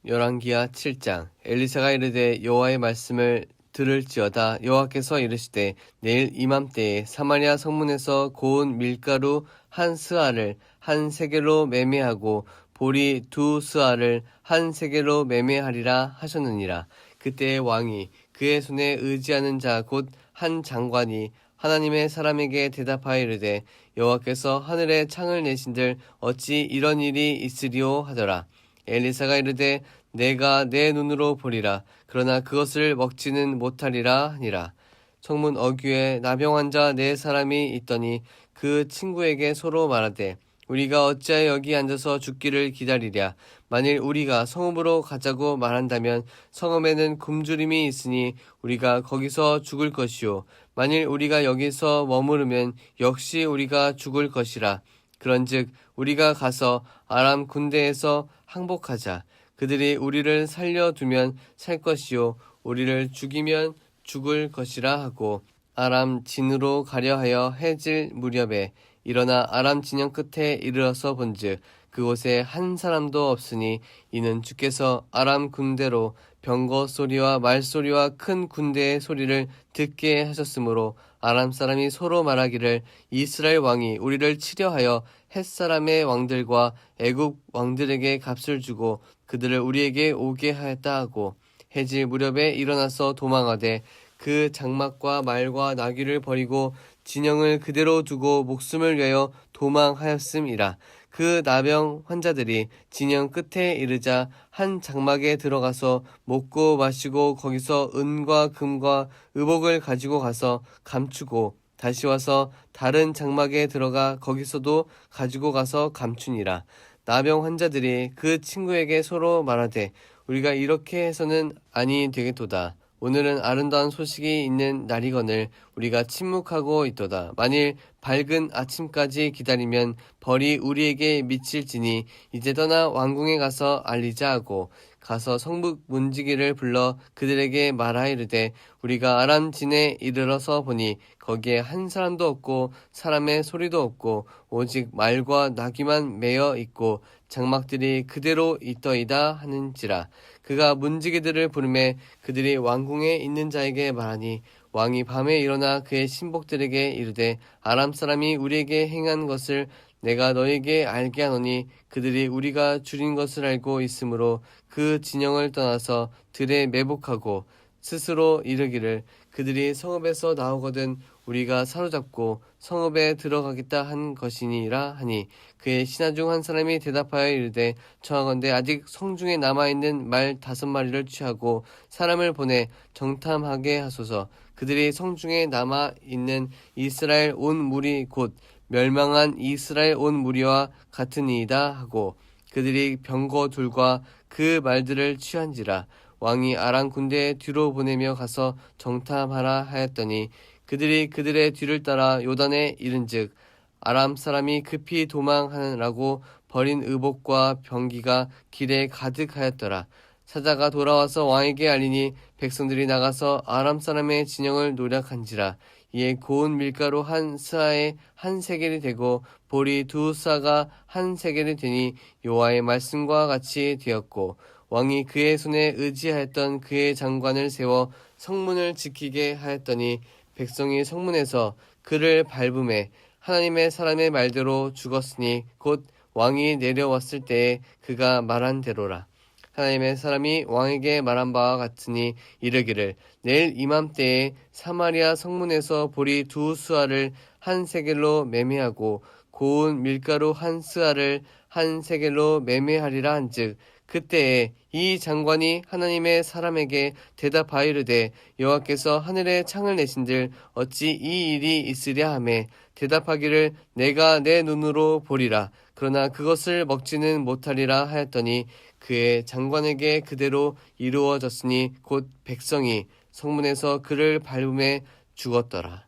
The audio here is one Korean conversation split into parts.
열왕기하 7장. 엘리사가 이르되 여호와의 말씀을 들을지어다. 여호와께서 이르시되 내일 이맘때에 사마리아 성문에서 고운 밀가루 한 스아를 한 세겔로 매매하고 보리 두 스아를 한 세겔로 매매하리라 하셨느니라. 그때의 왕이 그의 손에 의지하는 자 곧 한 장관이 하나님의 사람에게 대답하여 이르되 여호와께서 하늘에 창을 내신들 어찌 이런 일이 있으리오 하더라. 엘리사가 이르되 내가 내 눈으로 보리라. 그러나 그것을 먹지는 못하리라 하니라. 성문 어귀에 나병 환자 네 사람이 있더니 그 친구에게 서로 말하되 우리가 어찌하여 여기 앉아서 죽기를 기다리랴. 만일 우리가 성읍으로 가자고 말한다면 성읍에는 굶주림이 있으니 우리가 거기서 죽을 것이요. 만일 우리가 여기서 머무르면 역시 우리가 죽을 것이라. 그런즉 우리가 가서 아람 군대에서 항복하자. 그들이 우리를 살려두면 살 것이요 우리를 죽이면 죽을 것이라 하고 아람 진으로 가려 하여 해질 무렵에 일어나 아람 진영 끝에 이르러서 본즉 그곳에 한 사람도 없으니 이는 주께서 아람 군대로 병거 소리와 말소리와 큰 군대의 소리를 듣게 하셨으므로 아람 사람이 서로 말하기를 이스라엘 왕이 우리를 치려하여 헷사람의 왕들과 애굽 왕들에게 값을 주고 그들을 우리에게 오게 하였다 하고 해질 무렵에 일어나서 도망하되 그 장막과 말과 나귀를 버리고 진영을 그대로 두고 목숨을 위하여 도망하였음이라. 그 나병 환자들이 진영 끝에 이르자 한 장막에 들어가서 먹고 마시고 거기서 은과 금과 의복을 가지고 가서 감추고 다시 와서 다른 장막에 들어가 거기서도 가지고 가서 감추니라. 나병 환자들이 그 친구에게 서로 말하되 우리가 이렇게 해서는 아니 되겠도다. 오늘은 아름다운 소식이 있는 날이거늘 우리가 침묵하고 있도다. 만일 밝은 아침까지 기다리면 벌이 우리에게 미칠지니 이제 떠나 왕궁에 가서 알리자 하고 가서 성북 문지기를 불러 그들에게 말하이르되 우리가 아람 진에 이르러서 보니 거기에 한 사람도 없고 사람의 소리도 없고 오직 말과 나귀만 매여 있고 장막들이 그대로 있더이다 하는지라. 그가 문지기들을 부르매 그들이 왕궁에 있는 자에게 말하니 왕이 밤에 일어나 그의 신복들에게 이르되 아람 사람이 우리에게 행한 것을 내가 너에게 알게 하노니 그들이 우리가 줄인 것을 알고 있으므로 그 진영을 떠나서 들에 매복하고 스스로 이르기를 그들이 성읍에서 나오거든 우리가 사로잡고 성읍에 들어가겠다 한 것이니라 하니 그의 신하 중 한 사람이 대답하여 이르되 청하건대 아직 성중에 남아있는 말 5마리를 취하고 사람을 보내 정탐하게 하소서. 그들이 성중에 남아있는 이스라엘 온 무리 곧 멸망한 이스라엘 온 무리와 같으니이다 하고 그들이 병거 둘과 그 말들을 취한지라. 왕이 아람 군대에 뒤로 보내며 가서 정탐하라 하였더니 그들이 그들의 뒤를 따라 요단에 이른즉 아람 사람이 급히 도망하느라고 버린 의복과 병기가 길에 가득하였더라. 사자가 돌아와서 왕에게 알리니 백성들이 나가서 아람 사람의 진영을 노략한지라. 이에 고운 밀가루 한 스아에 한 세겔이 되고 보리 두 스아가 한 세겔이 되니 여호와의 말씀과 같이 되었고 왕이 그의 손에 의지하였던 그의 장관을 세워 성문을 지키게 하였더니 백성이 성문에서 그를 밟음에 하나님의 사람의 말대로 죽었으니 곧 왕이 내려왔을 때에 그가 말한 대로라. 하나님의 사람이 왕에게 말한 바와 같으니 이르기를 내일 이맘때에 사마리아 성문에서 보리 두 스아를 한 세겔로 매매하고 고운 밀가루 한 스아를 한 세겔로 매매하리라 한즉 그때에 이 장관이 하나님의 사람에게 대답하여 이르되 여호와께서 하늘에 창을 내신들 어찌 이 일이 있으랴 하매 대답하기를 내가 내 눈으로 보리라. 그러나 그것을 먹지는 못하리라 하였더니 그의 장관에게 그대로 이루어졌으니 곧 백성이 성문에서 그를 밟음에 죽었더라.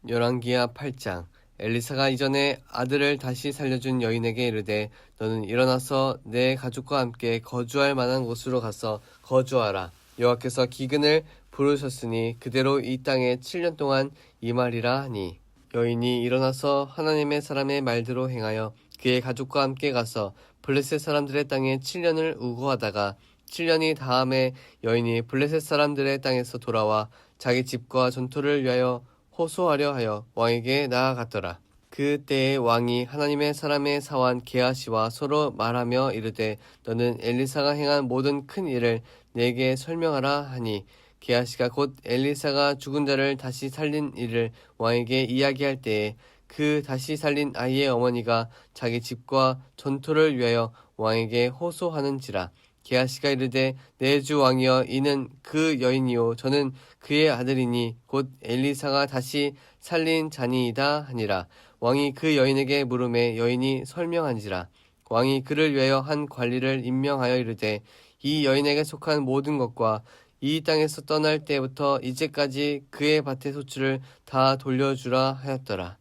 열왕기하 8장. 엘리사가 이전에 아들을 다시 살려준 여인에게 이르되 너는 일어나서 내 가족과 함께 거주할 만한 곳으로 가서 거주하라. 여호와께서 기근을 부르셨으니 그대로 이 땅에 7년 동안 임하리라 하니 여인이 일어나서 하나님의 사람의 말대로 행하여 그의 가족과 함께 가서 블레셋 사람들의 땅에 7년을 우거하다가 7년이 다음에 여인이 블레셋 사람들의 땅에서 돌아와 자기 집과 전토를 위하여 호소하려 하여 왕에게 나아갔더라. 그때에 왕이 하나님의 사람의 사환 게하시와 서로 말하며 이르되 너는 엘리사가 행한 모든 큰 일을 내게 설명하라 하니 게하시가 곧 엘리사가 죽은 자를 다시 살린 일을 왕에게 이야기할 때에 그 다시 살린 아이의 어머니가 자기 집과 전토를 위하여 왕에게 호소하는지라. 게하시가 이르되 내 주 왕이여 이는 그 여인이요 저는 그의 아들이니 곧 엘리사가 다시 살린 자니이다 하니라. 왕이 그 여인에게 물음에 여인이 설명한지라. 왕이 그를 위하여 한 관리를 임명하여 이르되 이 여인에게 속한 모든 것과 이 땅에서 떠날 때부터 이제까지 그의 밭의 소출을 다 돌려주라 하였더라.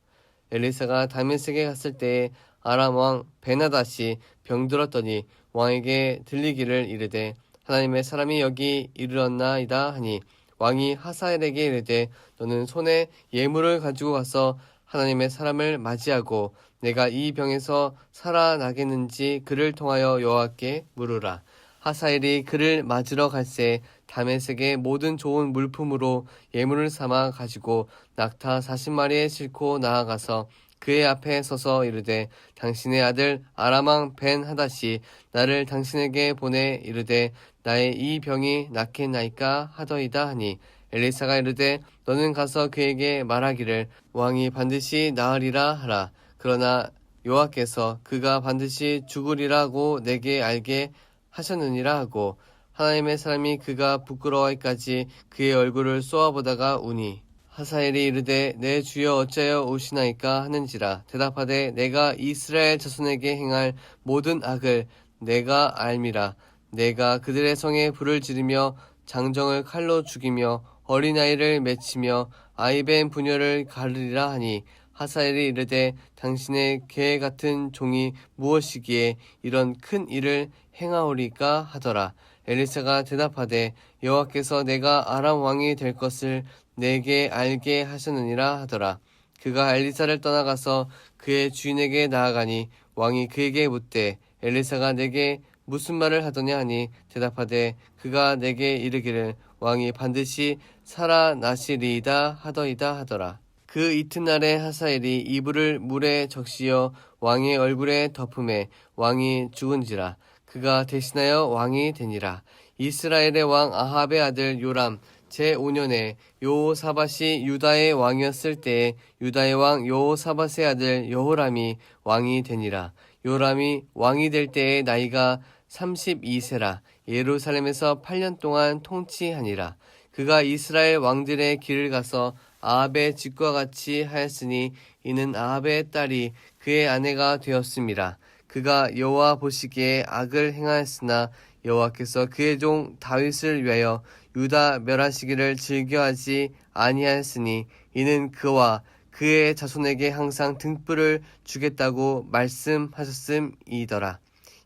엘리사가 다메섹에 갔을 때에 아람 왕 베나닷이 병들었더니 왕에게 들리기를 이르되 하나님의 사람이 여기 이르렀나이다 하니 왕이 하사엘에게 이르되 너는 손에 예물을 가지고 가서 하나님의 사람을 맞이하고 내가 이 병에서 살아나겠는지 그를 통하여 여호와께 물으라. 하사엘이 그를 맞으러 갈새 다메섹의 모든 좋은 물품으로 예물을 삼아 가지고 낙타 40마리에 싣고 나아가서 그의 앞에 서서 이르되 당신의 아들 아람 왕 벤하닷이 나를 당신에게 보내 이르되 나의 이 병이 낫겠나이까 하더이다 하니 엘리사가 이르되 너는 가서 그에게 말하기를 왕이 반드시 나으리라 하라. 그러나 여호와께서 그가 반드시 죽으리라고 내게 알게 하셨느니라 하고 하나님의 사람이 그가 부끄러워하기까지 그의 얼굴을 쏘아보다가 우니 하사엘이 이르되 내 주여 어찌하여 오시나이까 하는지라. 대답하되 내가 이스라엘 자손에게 행할 모든 악을 내가 알미라. 내가 그들의 성에 불을 지르며 장정을 칼로 죽이며 어린아이를 맺히며 아이벤 부녀를 가르리라 하니 하사엘이 이르되 당신의 개 같은 종이 무엇이기에 이런 큰 일을 행하오리까 하더라. 엘리사가 대답하되 여호와께서 내가 아람 왕이 될 것을 내게 알게 하셨느니라 하더라. 그가 엘리사를 떠나가서 그의 주인에게 나아가니 왕이 그에게 묻되 엘리사가 내게 무슨 말을 하더냐 하니 대답하되 그가 내게 이르기를 왕이 반드시 살아나시리이다 하더이다 하더라. 그 이튿날에 하사엘이 이불을 물에 적시어 왕의 얼굴에 덮음에 왕이 죽은지라. 그가 대신하여 왕이 되니라. 이스라엘의 왕 아합의 아들 요람 제5년에 여호사밧이 유다의 왕이었을 때에 유다의 왕 여호사밧의 아들 여호람이 왕이 되니라. 요람이 왕이 될 때의 나이가 32세라. 예루살렘에서 8년 동안 통치하니라. 그가 이스라엘 왕들의 길을 가서 아합의 집과 같이 하였으니 이는 아합의 딸이 그의 아내가 되었음이라. 그가 여호와 보시기에 악을 행하였으나 여호와께서 그의 종 다윗을 위하여 유다 멸하시기를 즐겨하지 아니하였으니 이는 그와 그의 자손에게 항상 등불을 주겠다고 말씀하셨음이더라.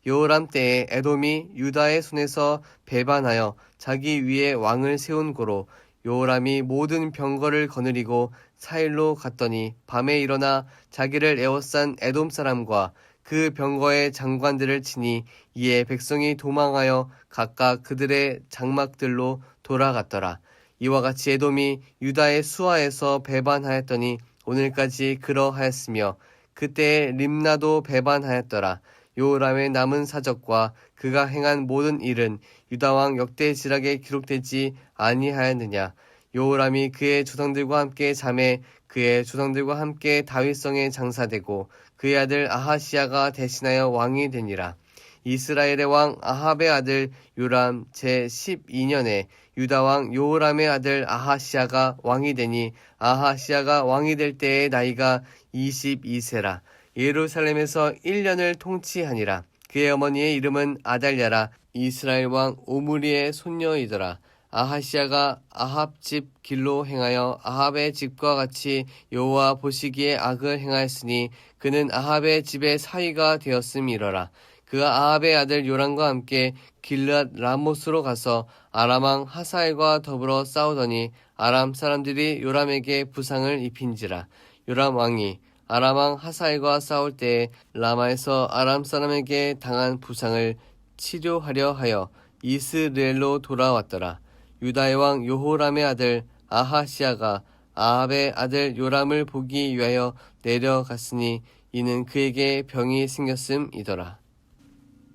여호람 때에 에돔이 유다의 손에서 배반하여 자기 위에 왕을 세운 고로 여호람이 모든 병거를 거느리고 사일로 갔더니 밤에 일어나 자기를 에워싼 에돔 사람과 그 병거의 장관들을 치니 이에 백성이 도망하여 각각 그들의 장막들로 돌아갔더라. 이와 같이 에돔이 유다의 수하에서 배반하였더니 오늘까지 그러하였으며 그때에 림나도 배반하였더라. 여호람의 남은 사적과 그가 행한 모든 일은 유다왕 역대지락에 기록되지 아니하였느냐. 여호람이 그의 조상들과 함께 잠에 그의 조상들과 함께 다윗성에 장사되고 그의 아들 아하시야가 대신하여 왕이 되니라. 이스라엘의 왕 아합의 아들 요람 제12년에 유다왕 여호람의 아들 아하시야가 왕이 되니 아하시야가 왕이 될 때의 나이가 22세라. 예루살렘에서 1년을 통치하니라. 그의 어머니의 이름은 아달랴라. 이스라엘 왕 오므리의 손녀이더라. 아하시야가 아합 집 길로 행하여 아합의 집과 같이 여호와 보시기에 악을 행하였으니 그는 아합의 집의 사위가 되었음이러라. 그가 아합의 아들 요람과 함께 길르앗 라못으로 가서 아람 왕 하사엘과 더불어 싸우더니 아람 사람들이 요람에게 부상을 입힌지라. 요람 왕이 아람 왕 하사엘과 싸울 때에 라마에서 아람 사람에게 당한 부상을 치료하려 하여 이스라엘로 돌아왔더라. 유다의 왕 요호람의 아들 아하시아가 아합의 아들 요람을 보기 위하여 내려갔으니 이는 그에게 병이 생겼음이더라.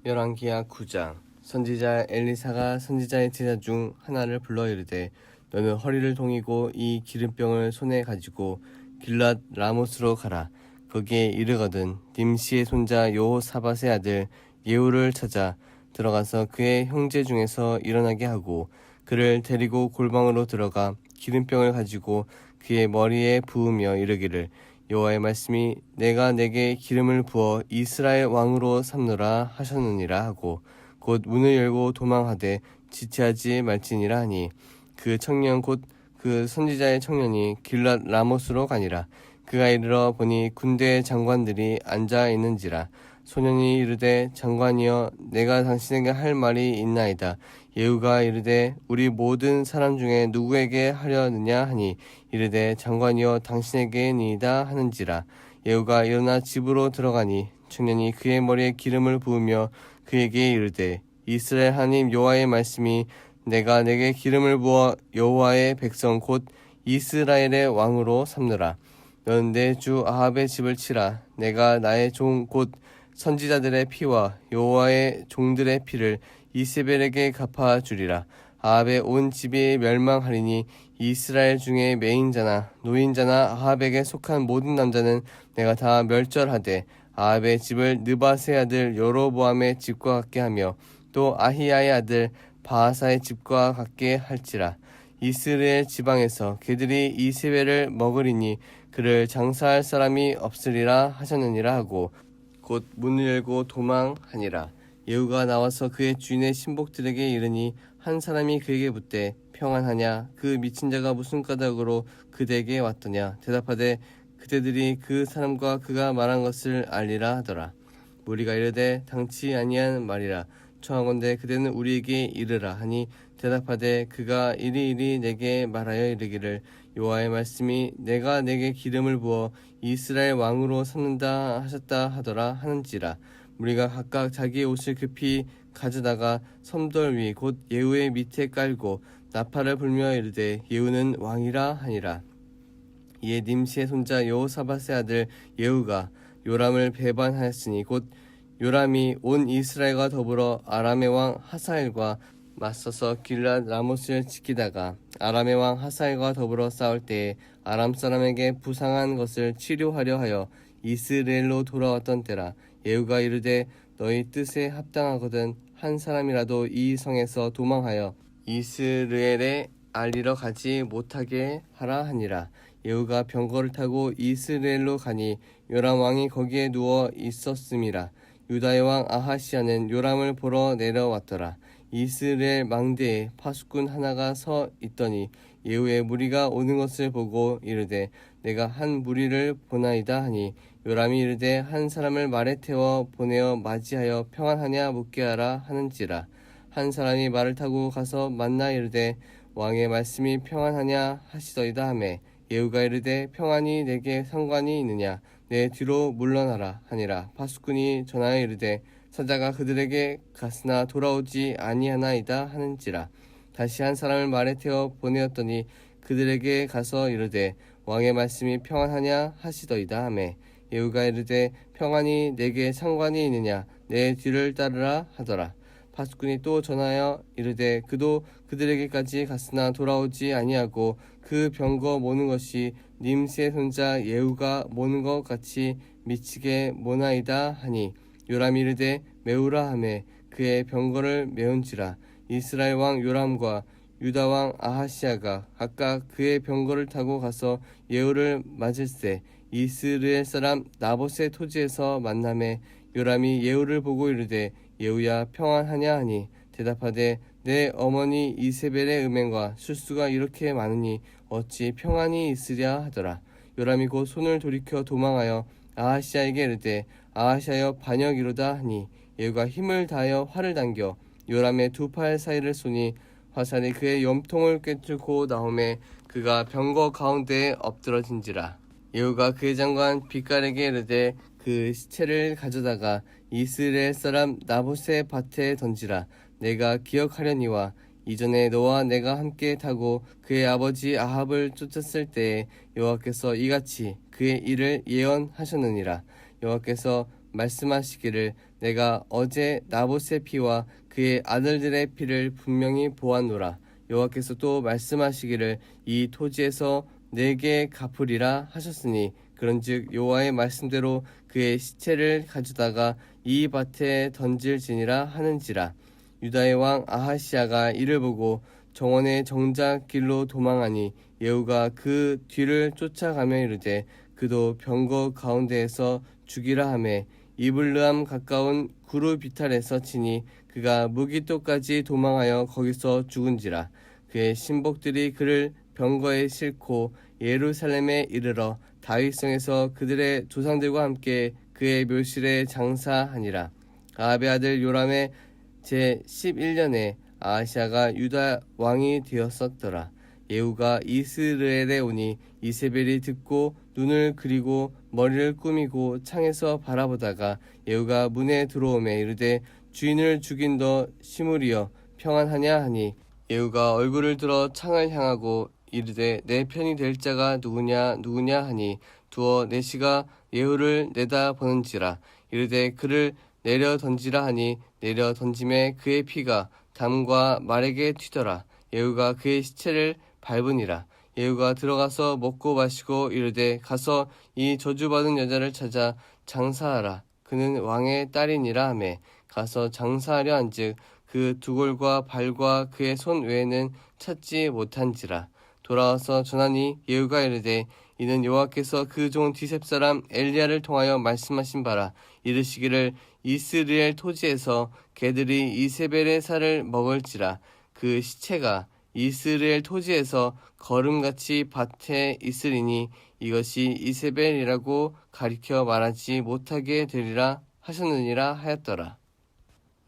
열왕기하 9장. 선지자 엘리사가 선지자의 제자 중 하나를 불러 이르되 너는 허리를 동이고 이 기름병을 손에 가지고 길랏 라못으로 가라. 거기에 이르거든 님시의 손자 여호사밧의 아들 예후를 찾아 들어가서 그의 형제 중에서 일어나게 하고 그를 데리고 골방으로 들어가 기름병을 가지고 그의 머리에 부으며 이르기를 여호와의 말씀이 내가 내게 기름을 부어 이스라엘 왕으로 삼노라 하셨느니라 하고 곧 문을 열고 도망하되 지체하지 말지니라 하니 그 청년 곧 그 선지자의 청년이 길랏 라못으로 가니라. 그가 이르러 보니 군대 장관들이 앉아 있는지라. 소년이 이르되 장관이여 내가 당신에게 할 말이 있나이다. 예후가 이르되 우리 모든 사람 중에 누구에게 하려느냐 하니 이르되 장관이여 당신에게니이다 하는지라. 예후가 일어나 집으로 들어가니 청년이 그의 머리에 기름을 부으며 그에게 이르되 이스라엘 하나님 여호와의 말씀이 내가 내게 기름을 부어 여호와의 백성 곧 이스라엘의 왕으로 삼느라. 너는 내 주 아합의 집을 치라. 내가 나의 종 곧 선지자들의 피와 여호와의 종들의 피를 이세벨에게 갚아주리라. 아합의 온 집이 멸망하리니 이스라엘 중에 매인자나 노인자나 아합에게 속한 모든 남자는 내가 다 멸절하되 아합의 집을 느밧의 아들 여로보암의 집과 같게 하며 또 아히야의 아들 바하사의 집과 같게 할지라. 이스라엘 지방에서 그들이 이세벨을 먹으리니 그를 장사할 사람이 없으리라 하셨느니라 하고 곧 문을 열고 도망하니라. 예후가 나와서 그의 주인의 신복들에게 이르니 한 사람이 그에게 묻되 평안하냐? 그 미친 자가 무슨 까닭으로 그대에게 왔더냐? 대답하되 그대들이 그 사람과 그가 말한 것을 알리라 하더라. 무리가 이르되 당치 아니한 말이라. 청하건대 그대는 우리에게 이르라 하니 대답하되 그가 이리이리 내게 말하여 이르기를 여호와의 말씀이 내가 내게 기름을 부어 이스라엘 왕으로 삼는다 하셨다 하더라 하는지라. 무리가 각각 자기의 옷을 급히 가져다가 섬돌 위 곧 예후의 밑에 깔고 나팔을 불며 이르되 예후는 왕이라 하니라. 이에 님시의 손자 여호사밧의 아들 예후가 요람을 배반하였으니 곧 요람이 온 이스라엘과 더불어 아람의 왕 하사엘과 맞서서 길랏 라못을 지키다가 아람의 왕 하사엘과 더불어 싸울 때에 아람 사람에게 부상한 것을 치료하려 하여 이스라엘로 돌아왔던 때라. 예후가 이르되 너희 뜻에 합당하거든 한 사람이라도 이 성에서 도망하여 이스라엘에 알리러 가지 못하게 하라 하니라. 예후가 병거를 타고 이스라엘로 가니 요람 왕이 거기에 누워 있었음이라. 유다의 왕 아하시아는 요람을 보러 내려왔더라. 이스라엘 망대에 파수꾼 하나가 서 있더니 예후의 무리가 오는 것을 보고 이르되 내가 한 무리를 보나이다 하니 요람이 이르되 한 사람을 말에 태워 보내어 맞이하여 평안하냐 묻게 하라 하는지라. 한 사람이 말을 타고 가서 만나 이르되 왕의 말씀이 평안하냐 하시더이다 하매 예후가 이르되 평안이 내게 상관이 있느냐 내 뒤로 물러나라 하니라. 파수꾼이 전하여 이르되 사자가 그들에게 갔으나 돌아오지 아니하나이다 하는지라. 다시 한 사람을 말에 태워 보내었더니 그들에게 가서 이르되 왕의 말씀이 평안하냐 하시더이다 하매 예후가 이르되 평안이 내게 상관이 있느냐 내 뒤를 따르라 하더라. 파수꾼이 또 전하여 이르되 그도 그들에게까지 갔으나 돌아오지 아니하고 그 병거 모는 것이 님시의 손자 예후가 모는 것 같이 미치게 모나이다 하니 요람이 이르되 메우라 하매 그의 병거를 메운지라. 이스라엘 왕 요람과 유다 왕 아하시아가 각각 그의 병거를 타고 가서 예후를 맞을세 이스라엘 사람 나봇의 토지에서 만나매 요람이 예후를 보고 이르되 예후야 평안하냐 하니 대답하되 내 어머니 이세벨의 음행과 술수가 이렇게 많으니 어찌 평안이 있으랴 하더라. 요람이 곧 손을 돌이켜 도망하여 아하시아에게 이르되 아하시아여 반역이로다 하니 예후가 힘을 다하여 활을 당겨 요람의 두 팔 사이를 쏘니 화살이 그의 염통을 꿰뚫고 나오매 그가 병거 가운데에 엎드러진지라. 예후가 그의 장관 빛깔에게 이르되 그 시체를 가져다가 이스라엘 사람 나봇의 밭에 던지라. 내가 기억하려니와 이전에 너와 내가 함께 타고 그의 아버지 아합을 쫓았을 때에 여호와께서 이같이 그의 일을 예언하셨느니라. 여호와께서 말씀하시기를 내가 어제 나봇의 피와 그의 아들들의 피를 분명히 보았노라. 여호와께서 또 말씀하시기를 이 토지에서 내게 갚으리라 하셨으니 그런즉 여호와의 말씀대로 그의 시체를 가져다가 이 밭에 던질지니라 하는지라. 유다의 왕 아하시아가 이를 보고 정원의 정작 길로 도망하니 예후가 그 뒤를 쫓아가며 이르되 그도 병거 가운데에서 죽이라 하매 이블르함 가까운 구루 비탈에서 치니 그가 무기토까지 도망하여 거기서 죽은지라. 그의 신복들이 그를 병거에 싣고 예루살렘에 이르러 다윗성에서 그들의 조상들과 함께 그의 묘실에 장사하니라. 아합의 아들 요람의 제 11년에 아하시아가 유다 왕이 되었었더라. 예후가 이스라엘에 오니 이세벨이 듣고 눈을 그리고 머리를 꾸미고 창에서 바라보다가 예후가 문에 들어오매 이르되 주인을 죽인 너 시므리여 평안하냐 하니 예후가 얼굴을 들어 창을 향하고 이르되 내 편이 될 자가 누구냐 하니 두어 내시가 예후를 내다보는지라. 이르되 그를 내려 던지라 하니 내려 던짐에 그의 피가 담과 말에게 튀더라. 예후가 그의 시체를 밟으니라. 예후가 들어가서 먹고 마시고 이르되 가서 이 저주받은 여자를 찾아 장사하라. 그는 왕의 딸이니라 하매 가서 장사하려 한즉 그 두골과 발과 그의 손 외에는 찾지 못한지라. 돌아와서 전하니 예후가 이르되 이는 여호와께서 그 종 디셉 사람 엘리야를 통하여 말씀하신 바라. 이르시기를 이스라엘 토지에서 개들이 이세벨의 살을 먹을지라. 그 시체가 이스라엘 토지에서 거름같이 밭에 있으리니 이것이 이세벨이라고 가리켜 말하지 못하게 되리라 하셨느니라 하였더라.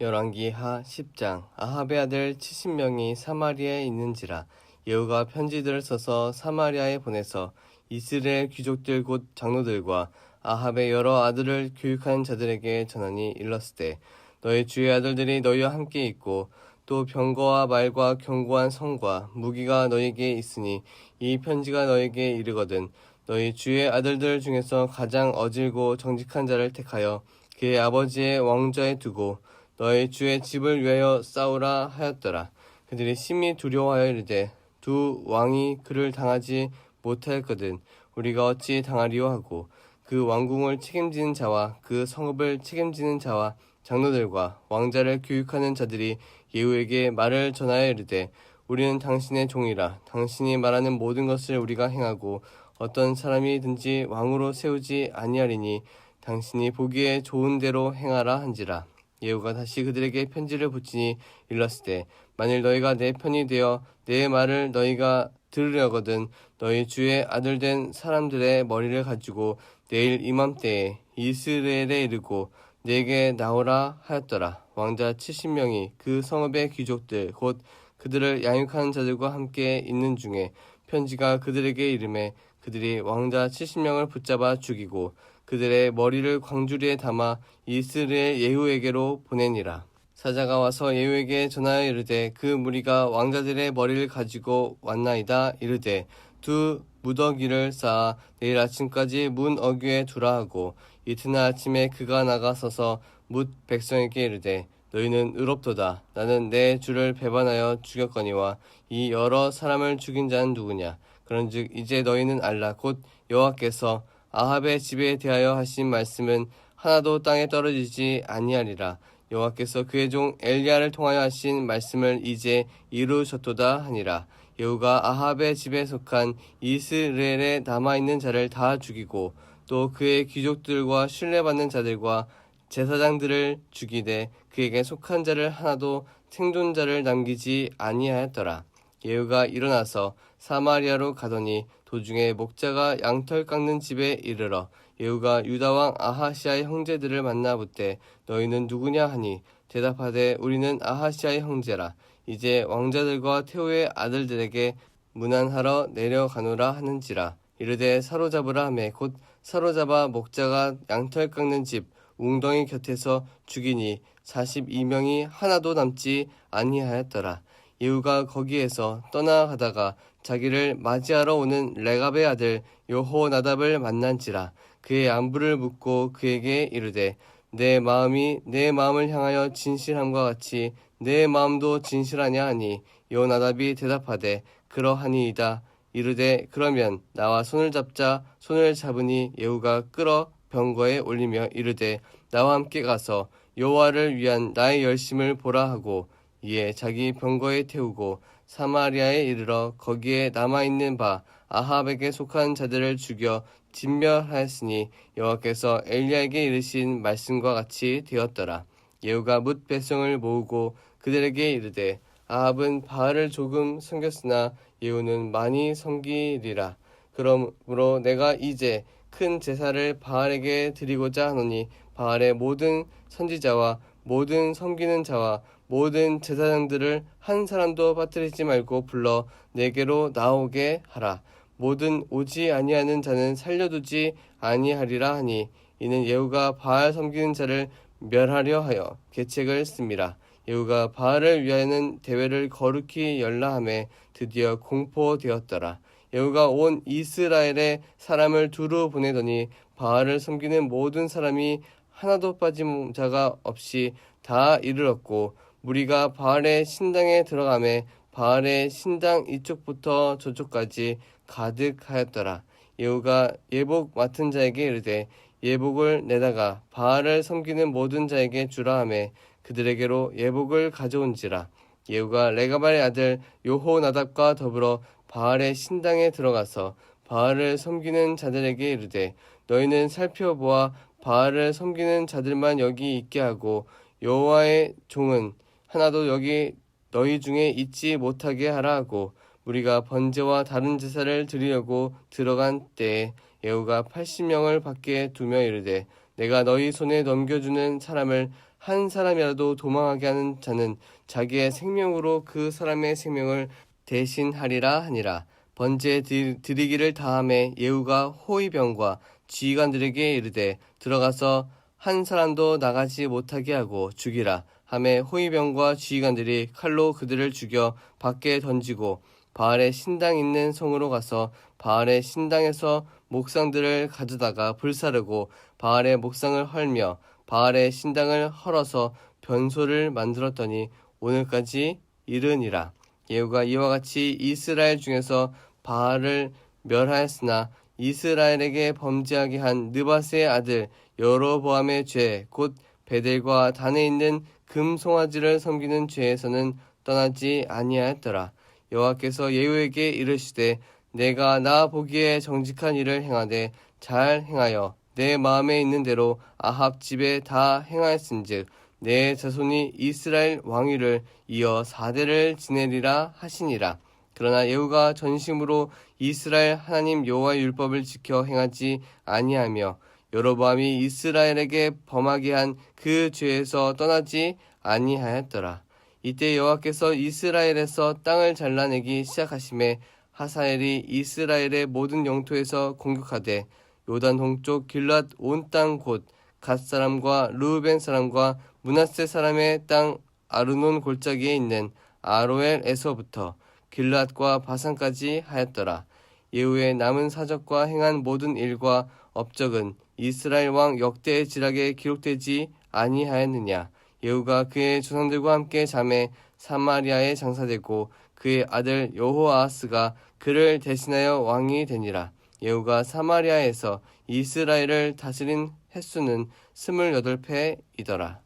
열왕기하 10장. 아합의 아들 70명이 사마리아에 있는지라. 예후가 편지들을 써서 사마리아에 보내서 이스라엘 귀족들 곧 장로들과 아합의 여러 아들을 교육하는 자들에게 전하니 일렀으되 너희 주의 아들들이 너희와 함께 있고 또 병거와 말과 견고한 성과 무기가 너희에게 있으니 이 편지가 너희에게 이르거든 너희 주의 아들들 중에서 가장 어질고 정직한 자를 택하여 그의 아버지의 왕좌에 두고 너희 주의 집을 위하여 싸우라 하였더라. 그들이 심히 두려워하여 이르되 두 왕이 그를 당하지 못하였거든 우리가 어찌 당하리요 하고 그 왕궁을 책임지는 자와 그 성읍을 책임지는 자와 장로들과 왕자를 교육하는 자들이 예후에게 말을 전하여 이르되 우리는 당신의 종이라. 당신이 말하는 모든 것을 우리가 행하고 어떤 사람이든지 왕으로 세우지 아니하리니 당신이 보기에 좋은 대로 행하라 한지라. 예후가 다시 그들에게 편지를 붙이니 일렀으되 만일 너희가 내 편이 되어 내 말을 너희가 들으려거든 너희 주의 아들 된 사람들의 머리를 가지고 내일 이맘때에 이스라엘에 이르고 내게 나오라 하였더라. 왕자 70명이 그 성읍의 귀족들 곧 그들을 양육하는 자들과 함께 있는 중에 편지가 그들에게 이르매 그들이 왕자 70명을 붙잡아 죽이고 그들의 머리를 광주리에 담아 이스라엘 예후에게로 보내니라. 사자가 와서 예후에게 전하여 이르되 그 무리가 왕자들의 머리를 가지고 왔나이다. 이르되 두 무더기를 쌓아 내일 아침까지 문 어귀에 두라 하고 이튿날 아침에 그가 나가서서 뭇 백성에게 이르되 너희는 의롭도다. 나는 내 주를 배반하여 죽였거니와 이 여러 사람을 죽인 자는 누구냐. 그런즉 이제 너희는 알라. 곧 여호와께서 아합의 집에 대하여 하신 말씀은 하나도 땅에 떨어지지 아니하리라. 여호와께서 그의 종 엘리야를 통하여 하신 말씀을 이제 이루셨도다 하니라. 예후가 아합의 집에 속한 이스라엘에 남아있는 자를 다 죽이고 또 그의 귀족들과 신뢰받는 자들과 제사장들을 죽이되 그에게 속한 자를 하나도 생존자를 남기지 아니하였더라. 예후가 일어나서 사마리아로 가더니 도중에 목자가 양털 깎는 집에 이르러 예후가 유다왕 아하시아의 형제들을 만나 묻되 너희는 누구냐 하니 대답하되 우리는 아하시아의 형제라. 이제 왕자들과 태호의 아들들에게 문안하러 내려가노라 하는지라. 이르되 사로잡으라 하매 곧 사로잡아 목자가 양털 깎는 집 웅덩이 곁에서 죽이니 42명이 하나도 남지 아니하였더라. 예후가 거기에서 떠나가다가 자기를 맞이하러 오는 레갑의 아들 여호나답을 만난지라. 그의 안부를 묻고 그에게 이르되 내 마음이 내 마음을 향하여 진실함과 같이 내 마음도 진실하냐 하니 여호나답이 대답하되 그러하니이다. 이르되 그러면 나와 손을 잡자. 손을 잡으니 예후가 끌어 병거에 올리며 이르되 나와 함께 가서 여호와를 위한 나의 열심을 보라 하고 이에 자기 병거에 태우고 사마리아에 이르러 거기에 남아있는 바 아합에게 속한 자들을 죽여 진멸하였으니 여호와께서 엘리야에게 이르신 말씀과 같이 되었더라. 예후가 뭇 백성을 모으고 그들에게 이르되 아합은 바알을 조금 섬겼으나 예후는 많이 섬기리라. 그러므로 내가 이제 큰 제사를 바알에게 드리고자 하노니 바알의 모든 선지자와 모든 섬기는 자와 모든 제사장들을 한 사람도 빠뜨리지 말고 불러 내게로 나오게 하라. 모든 오지 아니하는 자는 살려두지 아니하리라 하니 이는 예후가 바알 섬기는 자를 멸하려 하여 계책을 씁니다. 예후가 바알을 위하여는 대회를 거룩히 열라 하매 드디어 공포되었더라. 예후가 온 이스라엘에 사람을 두루 보내더니 바알을 섬기는 모든 사람이 하나도 빠진 자가 없이 다 이르렀고 무리가 바알의 신당에 들어가매 바알의 신당 이쪽부터 저쪽까지 가득하였더라. 예후가 예복 맡은 자에게 이르되 예복을 내다가 바알을 섬기는 모든 자에게 주라 하매 그들에게로 예복을 가져온지라. 예후가 레가발의 아들 여호나답과 더불어 바알의 신당에 들어가서 바알을 섬기는 자들에게 이르되 너희는 살펴보아 바알을 섬기는 자들만 여기 있게 하고 여호와의 종은 하나도 여기 너희 중에 있지 못하게 하라 하고 우리가 번제와 다른 제사를 드리려고 들어간 때에 예후가 80명을 밖에 두며 이르되 내가 너희 손에 넘겨주는 사람을 한 사람이라도 도망하게 하는 자는 자기의 생명으로 그 사람의 생명을 대신하리라 하니라. 번제 드리기를 다함에 예후가 호위병과 지휘관들에게 이르되 들어가서 한 사람도 나가지 못하게 하고 죽이라 하매 호위병과 지휘관들이 칼로 그들을 죽여 밖에 던지고 바알의 신당 있는 성으로 가서 바알의 신당에서 목상들을 가져다가 불사르고 바알의 목상을 헐며 바알의 신당을 헐어서 변소를 만들었더니 오늘까지 이르니라. 예후가 이와 같이 이스라엘 중에서 바알을 멸하였으나 이스라엘에게 범죄하게 한 느밧의 아들 여로보암의 죄 곧 베델과 단에 있는 금송아지를 섬기는 죄에서는 떠나지 아니하였더라. 여호와께서 예후에게 이르시되 내가 나 보기에 정직한 일을 행하되 잘 행하여 내 마음에 있는 대로 아합 집에 다 행하였은즉 내 자손이 이스라엘 왕위를 이어 4대를 지내리라 하시니라. 그러나 예후가 전심으로 이스라엘 하나님 여호와의 율법을 지켜 행하지 아니하며 여로보암이 이스라엘에게 범하게 한 그 죄에서 떠나지 아니하였더라. 이때 여호와께서 이스라엘에서 땅을 잘라내기 시작하심에 하사엘이 이스라엘의 모든 영토에서 공격하되 요단 동쪽 길앗 온 땅 곧 갓 사람과 르우벤 사람과 므낫세 사람의 땅 아르논 골짜기에 있는 아로엘에서부터 길앗과 바산까지 하였더라. 예후의 남은 사적과 행한 모든 일과 업적은 이스라엘 왕 역대의 지락에 기록되지 아니하였느냐. 예후가 그의 조상들과 함께 잠에 사마리아에 장사되고 그의 아들 여호아하스가 그를 대신하여 왕이 되니라. 예후가 사마리아에서 이스라엘을 다스린 횟수는 28패이더라.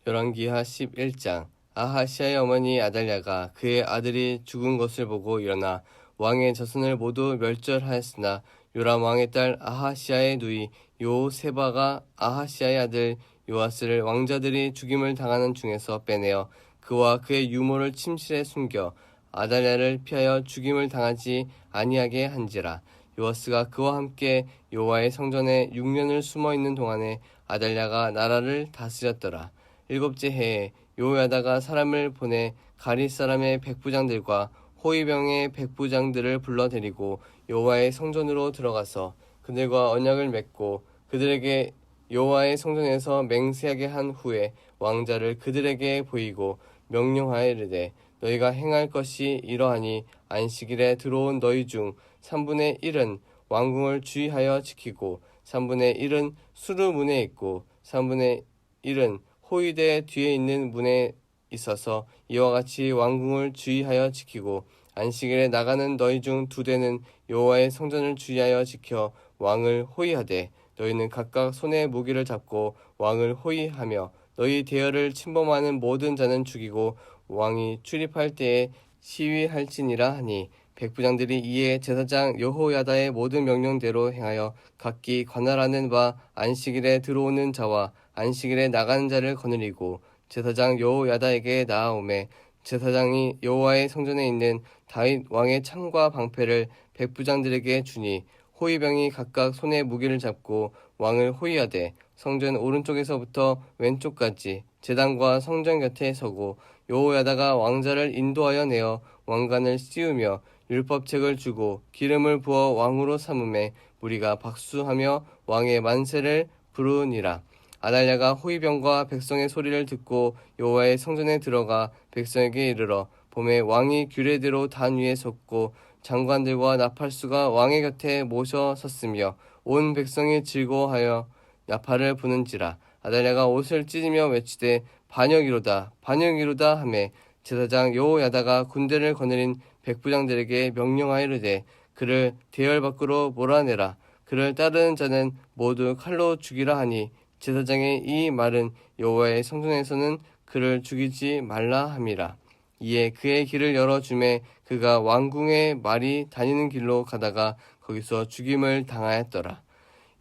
열왕기하 11장. 아하시아의 어머니 아달랴가 그의 아들이 죽은 것을 보고 일어나 왕의 자손을 모두 멸절하였으나 요람 왕의 딸 아하시아의 누이 요세바가 아하시아의 아들 요아스를 왕자들이 죽임을 당하는 중에서 빼내어 그와 그의 유모를 침실에 숨겨 아달랴를 피하여 죽임을 당하지 아니하게 한지라. 요아스가 그와 함께 여호와의 성전에 6년을 숨어있는 동안에 아달랴가 나라를 다스렸더라. 7째 해에 요야다가 사람을 보내 가릿 사람의 백부장들과 호위병의 백부장들을 불러 데리고 여호와의 성전으로 들어가서 그들과 언약을 맺고 그들에게 여호와의 성전에서 맹세하게 한 후에 왕자를 그들에게 보이고 명령하여 이르되 너희가 행할 것이 이러하니 안식일에 들어온 너희 중 3분의 1은 왕궁을 주의하여 지키고 3분의 1은 수르 문에 있고 3분의 1은 호위대 뒤에 있는 문에 있어서 이와 같이 왕궁을 주의하여 지키고 안식일에 나가는 너희 중 2대는 여호와의 성전을 주의하여 지켜 왕을 호위하되 너희는 각각 손에 무기를 잡고 왕을 호위하며 너희 대열을 침범하는 모든 자는 죽이고 왕이 출입할 때에 시위할지니라 하니 백부장들이 이에 제사장 여호야다의 모든 명령대로 행하여 각기 관할하는 바 안식일에 들어오는 자와 안식일에 나가는 자를 거느리고 제사장 여호야다에게 나아오매 제사장이 여호와의 성전에 있는 다윗 왕의 창과 방패를 백부장들에게 주니 호위병이 각각 손에 무기를 잡고 왕을 호위하되 성전 오른쪽에서부터 왼쪽까지 제단과 성전 곁에 서고 여호야다가 왕자를 인도하여 내어 왕관을 씌우며 율법책을 주고 기름을 부어 왕으로 삼음에 무리가 박수하며 왕의 만세를 부르니라. 아달랴가 호위병과 백성의 소리를 듣고 여호와의 성전에 들어가 백성에게 이르러 봄에 왕이 규례대로 단 위에 섰고 장관들과 나팔수가 왕의 곁에 모셔 섰으며 온 백성이 즐거워하여 나팔을 부는지라. 아달랴가 옷을 찢으며 외치되 반역이로다 반역이로다 하매 제사장 여호야다가 군대를 거느린 백부장들에게 명령하여 이르되 그를 대열 밖으로 몰아내라. 그를 따르는 자는 모두 칼로 죽이라 하니 제사장의 이 말은 여호와의 성전에서는 그를 죽이지 말라 함이라. 이에 그의 길을 열어주매 그가 왕궁의 말이 다니는 길로 가다가 거기서 죽임을 당하였더라.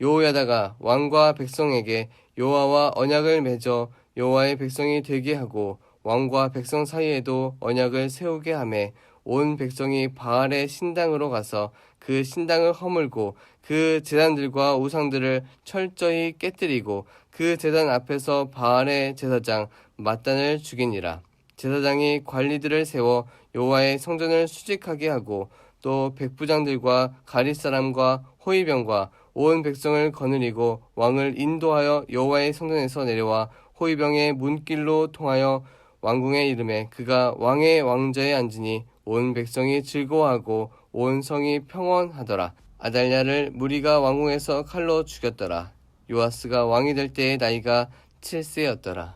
여호야다가 왕과 백성에게 여호와와 언약을 맺어 여호와의 백성이 되게 하고 왕과 백성 사이에도 언약을 세우게 하매 온 백성이 바알의 신당으로 가서 그 신당을 허물고 그 제단들과 우상들을 철저히 깨뜨리고 그 제단 앞에서 바알의 제사장 mat단을 죽이니라. 제사장이 관리들을 세워 여호와의 성전을 수직하게 하고 또 백부장들과 가릿 사람과 호위병과 온 백성을 거느리고 왕을 인도하여 여호와의 성전에서 내려와 호위병의 문길로 통하여 왕궁에 이르매 그가 왕의 왕좌에 앉으니 온 백성이 즐거워하고 온 성이 평온하더라. 아달랴를 무리가 왕궁에서 칼로 죽였더라. 요아스가 왕이 될 때의 나이가 7세였더라.